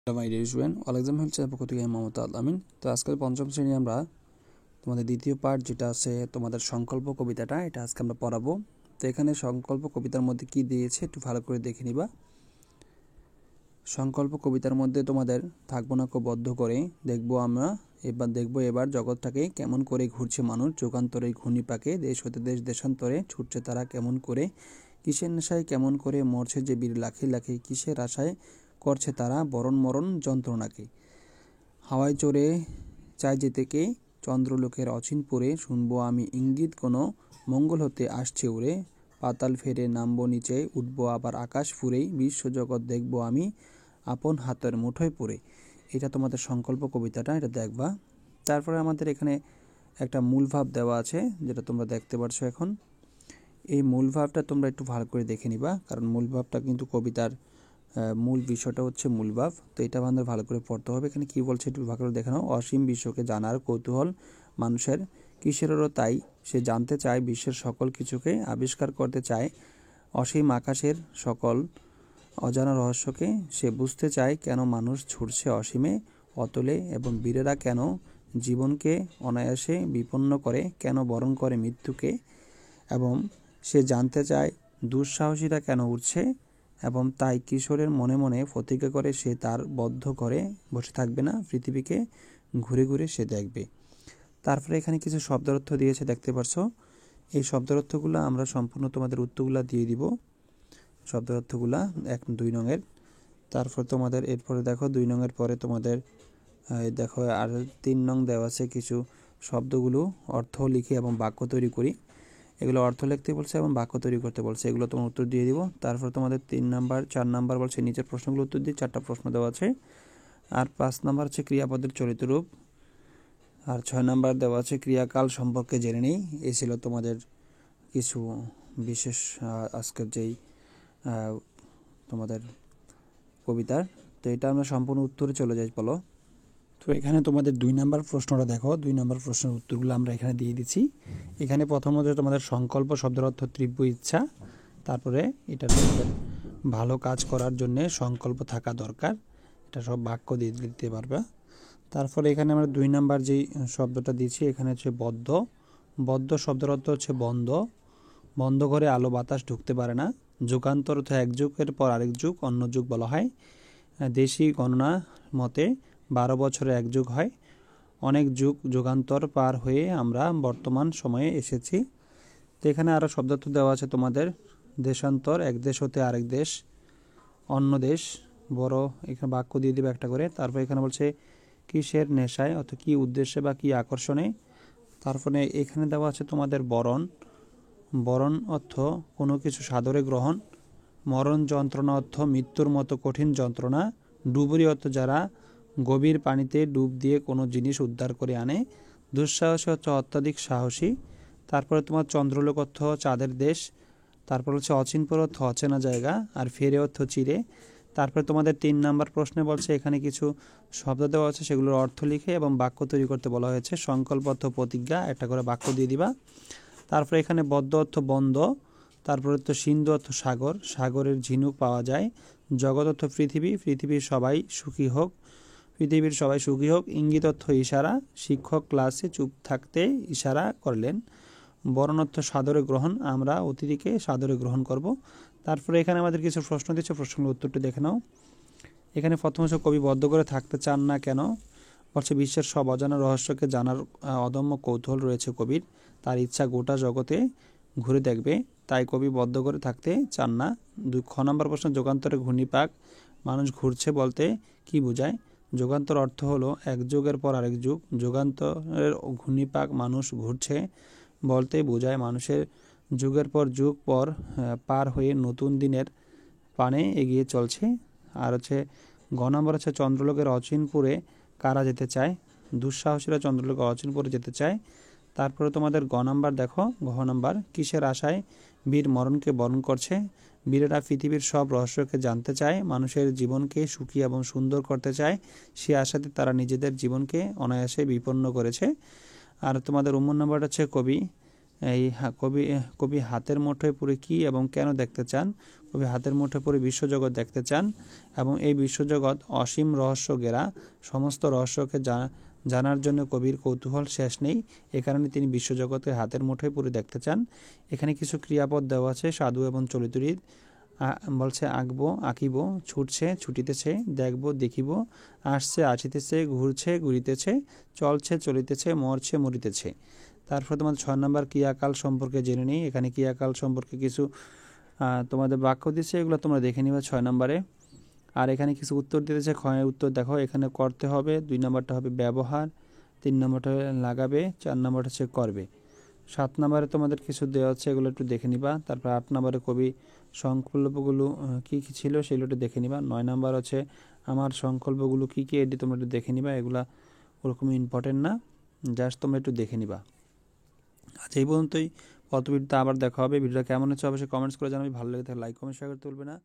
My dear student, all exam help channel পক্ষ থেকে আমি মমতা আমিন। তো আজকের পঞ্চম শ্রেণী আমরা তোমাদের দ্বিতীয় পার্ট যেটা আছে তোমাদের সংকল্প কবিতাটা, এটা আজকে আমরা পড়াবো। তো এখানে সংকল্প কবিতার মধ্যে কি দিয়েছে একটু ভালো করে দেখে নিবা। সংকল্প কবিতার মধ্যে তোমাদের থাকবো না বদ্ধ করে দেখবো এবার জগৎটাকে কেমন করে ঘুরছে মানুষ, যুগান্তরে ঘূর্ণিপাকে দেশ হতে দেশ দেশান্তরে ছুটছে তারা কেমন করে, কিসের নেশায় কেমন করে মরছে যে বীর লাখে লাখে, কিসের আশায় করছে তারা বরণ মরণ যন্ত্রণাকে। হাওয়ায় চড়ে চাই যেতে কে চন্দ্রলোকের অচিনপুরে, শুনবো আমি ইঙ্গিত কোনো মঙ্গল হতে আসছে উড়ে, পাতাল ফেরে নামবো নিচে উঠবো আবার আকাশ ফুরেই, বিশ্বজগৎ দেখবো আমি আপন হাতের মুঠোয় পড়ে। এটা তোমাদের সংকল্প কবিতাটা, এটা দেখবা। তারপরে আমাদের এখানে একটা মূল ভাব দেওয়া আছে যেটা তোমরা দেখতে পাচ্ছ এখন। এই মূল ভাবটা তোমরা একটু ভালো করে দেখে নিবা, কারণ মূল ভাবটা কিন্তু কবিতার মূল বিষয়টা হচ্ছে মূল ভাব। তো এটা আমাদের ভালো করে পড়তে হবে। এখানে কি বলছে একটু ভালো করে দেখে নাও। অসীম বিশ্বকে জানার কৌতূহল মানুষের, কিসেরও তাই সে জানতে চায় বিশ্বের সকল কিছুকে আবিষ্কার করতে চায়, অসীম আকাশের সকল অজানা রহস্যকে সে বুঝতে চায়, কেন মানুষ ছুটছে অসীমে অতলে এবং বীরেরা কেন জীবনকে অনায়াসে বিপন্ন করে, কেন বরণ করে মৃত্যুকে, এবং সে জানতে চায় দুঃসাহসীরা কেন উঠছে, এবং তাই কিশোরের মনে মনে প্রতিজ্ঞা করে সে তার বদ্ধ করে বসে থাকবে না, পৃথিবীকে ঘুরে ঘুরে সে দেখবে। তারপরে এখানে কিছু শব্দার্থ দিয়েছে দেখতে পাচ্ছ। এই শব্দার্থগুলো আমরা সম্পূর্ণ তোমাদের উত্তরগুলো দিয়ে দিব, শব্দার্থগুলা 1-2 নংয়ের। তারপর তোমাদের এরপরে দেখো 2 নংয়ের পরে তোমাদের দেখো আর 3 নং দেওয়া আছে কিছু শব্দগুলো অর্থ লিখি এবং বাক্য তৈরি করি। এগুলো অর্থ লিখতে বলছে এবং বাক্য তৈরি করতে বলছে, এগুলো তোমার উত্তর দিয়ে দিব। তারপর তোমাদের 3 নাম্বার 4 নাম্বার বলছে নিচের প্রশ্নগুলো উত্তর দিয়ে 4টা প্রশ্ন দেওয়া আছে। আর 5 নাম্বার হচ্ছে ক্রিয়াপদের চরিত্র রূপ, আর 6 নাম্বার দেওয়া আছে ক্রিয়াকাল সম্পর্কে জেনে নেই। এই ছিল তোমাদের কিছু বিশেষ আজকের যেই তোমাদের কবিতার। তো এটা আমরা সম্পূর্ণ উত্তরে চলে যাই বলো। তো এখানে তোমাদের 2 নাম্বার প্রশ্নটা দেখো। 2 নাম্বার প্রশ্নের উত্তরগুলো আমরা এখানে দিয়ে দিচ্ছি। এখানে প্রথমত তোমাদের সংকল্প শব্দের অর্থ তীব্র ইচ্ছা। তারপরে এটা তোমাদের ভালো কাজ করার জন্য সংকল্প থাকা দরকার, এটা সব বাক্য দিয়ে দিতে পারবে। তারপরে এখানে আমরা 2 নাম্বার যেই শব্দটা দিয়েছি এখানে হচ্ছে বদ্ধ। বদ্ধ শব্দের অর্থ হচ্ছে বন্ধ, বন্ধ করে আলো বাতাস ঢুকতে পারে না। যুগান্তর অর্থ এক যুগের পর আরেক যুগ, অন্য যুগ বলা হয়। দেশি গণনা মতে 12 বছরে এক যুগ হয়। অনেক যুগান্তর পার হয়ে আমরা বর্তমান সময়ে এসেছি। তো এখানে আরও শব্দার্থ দেওয়া আছে তোমাদের। দেশান্তর, এক দেশ হতে আরেক দেশ, অন্য দেশ, বড় এখানে বাক্য দিয়ে দেবে একটা করে। তারপর এখানে বলছে কিসের নেশায়, অর্থাৎ কি উদ্দেশ্যে বা কি আকর্ষণে। তারপরে এখানে দেওয়া আছে তোমাদের বরণ। বরণ অর্থ কোনো কিছু সাদরে গ্রহণ। মরণ যন্ত্রণা অর্থ মৃত্যুর মতো কঠিন যন্ত্রণা। ডুবুরি অর্থ যারা গভীর পানিতে ডুব দিয়ে কোনো জিনিস উদ্ধার করে আনে। দুঃসাহসী হচ্ছে অত্যাধিক সাহসী। তারপরে তোমার চন্দ্রলোক অর্থ চাঁদের দেশ। তারপর হচ্ছে অচিনপুর অর্থ অচেনা জায়গা, আর ফেরে অর্থ চিরে। তারপরে তোমাদের 3 নাম্বার প্রশ্নে বলছে এখানে কিছু শব্দ দেওয়া আছে, সেগুলোর অর্থ লিখে এবং বাক্য তৈরি করতে বলা হয়েছে। সংকল্প অর্থ প্রতিজ্ঞা, একটা করে বাক্য দিয়ে দিবা। তারপরে এখানে বদ্ধ অর্থ বন্ধ। তারপরে তো সিন্ধু অর্থ সাগর, সাগরের ঝিনুক পাওয়া যায়। জগৎ অর্থ পৃথিবী, পৃথিবীর সবাই সুখী হোক, পৃথিবীর সবাই সুখী হোক। ইঙ্গিত অর্থ ইশারা, শিক্ষক ক্লাসে চুপ থাকতে ইশারা করলেন। বরণ অর্থ সাদরে গ্রহণ, আমরা অতিথিকে সাদরে গ্রহণ করব। তারপরে এখানে আমাদের কিছু প্রশ্ন দিচ্ছে, প্রশ্নগুলোর উত্তরটি দেখে নাও। এখানে প্রথম হচ্ছে কবি বদ্ধ করে থাকতে চান না কেন। বলছে বিশ্বের সব অজানা রহস্যকে জানার অদম্য কৌতূহল রয়েছে কবির, তার ইচ্ছা গোটা জগতে ঘুরে দেখবে, তাই কবি বদ্ধ করে থাকতে চান না। 2 নম্বর প্রশ্ন যুগান্তরে ঘূর্ণিপাক, মানুষ ঘুরছে বলতে কি বোঝায়। যুগান্তর অর্থ হলো এক যুগের পর আরেক যুগ। যুগান্তরের ঘূর্ণিপাক মানুষ ঘুরছে বলতে বোঝায় মানুষের যুগের পর যুগ পার হয়ে নতুন দিনের পানে এগিয়ে চলছে। আর হচ্ছে গ নম্বর হচ্ছে চন্দ্রলোকের অচিনপুরে কারা যেতে চায়। দুঃসাহসীরা চন্দ্রলোকের অচিনপুরে যেতে চায়। তারপরে তোমাদের গ নাম্বার দেখো। ঘ নাম্বার কিসের আশায় বীর মরণকে বরণ করছে। বীরেরা পৃথিবীর সব রহস্যকে জানতে চায়, মানুষের জীবনকে সুখী এবং সুন্দর করতে চায়, সে আশাতে তারা নিজেদের জীবনকে অনায়াসে বিপন্ন করেছে। আর তোমাদের 9 নাম্বার হচ্ছে কবি কবি হাতের মুঠোয় পুরে কি এবং কেন দেখতে চান? কবি হাতের মুঠোয় পুরে বিশ্বজগৎ দেখতে চান এবং এই বিশ্বজগৎ অসীম রহস্য ঘেরা। সমস্ত রহস্যকে জানার জন্য কবির কৌতূহল শেষ নেই। এ কারণে তিনি বিশ্বজগৎকে হাতের মুঠোয় পুরে দেখতে চান। এখানে কিছু ক্রিয়াপদ দেওয়া আছে, সাধু এবং চলিতরিত। বলছে আঁকবো, আঁকিব, ছুটছে, ছুটিতেছে, দেখব, দেখিব, আসছে, আসিতেছে, ঘুরছে, ঘুরিতেছে, চলছে, চলিতেছে, মরছে, মরিতেছে। তারপর তোমাদের 6 নম্বর ক্রিয়াকাল সম্পর্কে জেনে নিই। এখানে ক্রিয়াকাল সম্পর্কে কিছু তোমাদের বাক্য দিচ্ছে, এগুলো তোমরা দেখে নিবে 6 নম্বরে। আর এখানে কিছু উত্তর দিতেছে, ক্ষয়ের উত্তর দেখো। এখানে করতে হবে, 2 নম্বরটা হবে ব্যবহার, 3 নম্বরটা লাগাবে, 4 নম্বরটা হচ্ছে করবে। 7 নম্বরে তোমাদের কিছু দেওয়া হচ্ছে, এগুলো একটু দেখে নিবা। তারপর 8 নম্বরে কবি সংকল্পগুলো কী কী ছিল সেগুলো একটু দেখে নিবা। 9 নম্বর হচ্ছে আমার সংকল্পগুলো কী কী, এটি তোমরা একটু দেখে নিবা। এগুলা ওরকম ইম্পর্টেন্ট না, জাস্ট তোমরা একটু দেখে নিবা। আচ্ছা, এই পর্যন্তই। পরবর্তী ভিডিওতে আবার দেখা হবে। ভিডিওটা কেমন হচ্ছে অবশ্যই কমেন্টস করে জানাবি। ভালো লেগে থাকলে লাইক কমেন্ট শেয়ার করতে ভুলবে না।